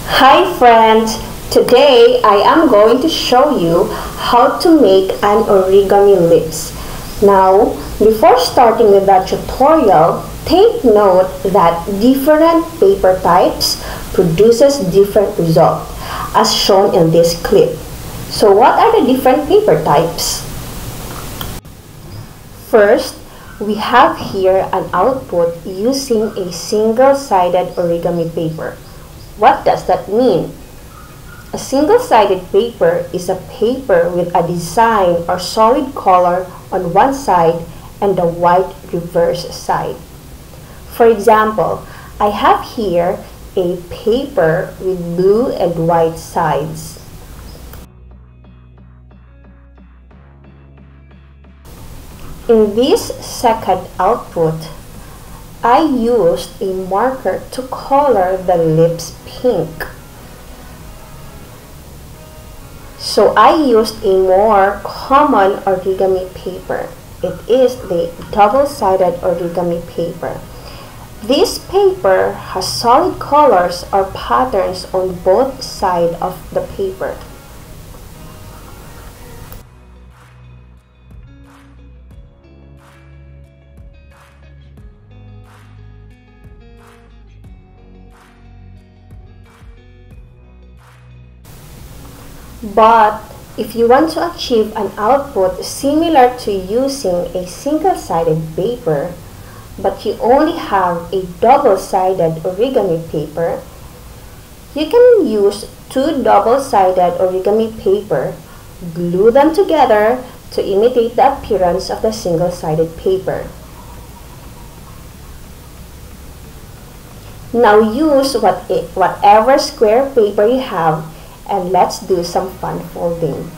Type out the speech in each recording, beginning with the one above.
Hi friends! Today I am going to show you how to make an origami lips. Now, before starting with that tutorial, take note that different paper types produces different result as shown in this clip. So what are the different paper types? First, we have here an output using a single-sided origami paper. What does that mean? A single-sided paper is a paper with a design or solid color on one side and a white reverse side. For example, I have here a paper with blue and white sides. In this second output, I used a marker to color the lips pink. So I used a more common origami paper. It is the double-sided origami paper. This paper has solid colors or patterns on both sides of the paper. But if you want to achieve an output similar to using a single-sided paper, but you only have a double-sided origami paper, you can use two double-sided origami paper, glue them together to imitate the appearance of the single-sided paper. Now use whatever square paper you have, and let's do some fun folding.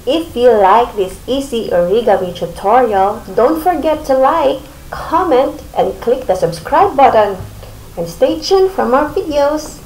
If you like this easy origami tutorial, don't forget to like, comment, and click the subscribe button. And stay tuned for more videos.